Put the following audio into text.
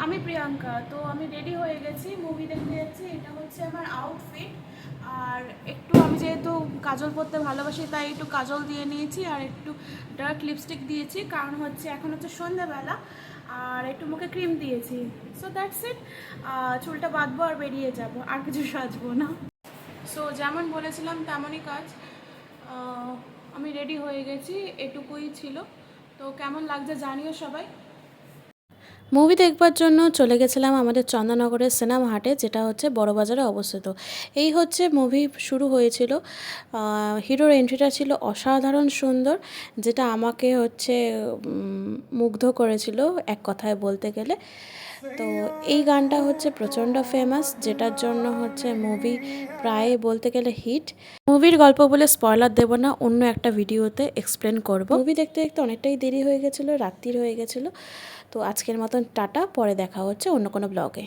আমি প্রিয়াঙ্কা। তো আমি রেডি হয়ে গেছি, মুভি দেখতে যাচ্ছি। এটা হচ্ছে আমার আউটফিট। আর একটু আমি যেহেতু কাজল পরতে ভালোবাসি তাই একটু কাজল দিয়ে নিয়েছি আর একটু ডার্ক লিপস্টিক দিয়েছি, কারণ হচ্ছে এখন হচ্ছে সন্ধ্যাবেলা। আর একটু মুখে ক্রিম দিয়েছি। So that's it. চুলটা বাঁধবো আর বেরিয়ে যাব, আর কিছু সাজবো না। সো যেমন বলেছিলাম তেমনই কাজ। আমি রেডি হয়ে গেছি, এটুকুই ছিল। তো কেমন লাগছে জানিও সবাই। মুভি দেখবার জন্য চলে গেছিলাম আমাদের চন্দননগরের সিনেমা হাটে, যেটা হচ্ছে বড়বাজারে অবস্থিত। এই হচ্ছে মুভি শুরু হয়েছিল। হিরোর এন্ট্রিটা ছিল অসাধারণ সুন্দর, যেটা আমাকে হচ্ছে মুগ্ধ করেছিল এক কথায় বলতে গেলে। তো এই গানটা হচ্ছে প্রচণ্ড ফেমাস, যেটার জন্য হচ্ছে মুভি প্রায় বলতে গেলে হিট। মুভির গল্প বলে স্পয়লার দেব না, অন্য একটা ভিডিওতে এক্সপ্লেন করব। মুভি দেখতে দেখতে অনেকটাই দেরি হয়ে গেছিলো, রাত্রির হয়ে গেছিলো। তো আজকের মতন টাটা, পরে দেখা হচ্ছে অন্য কোনো ব্লগে।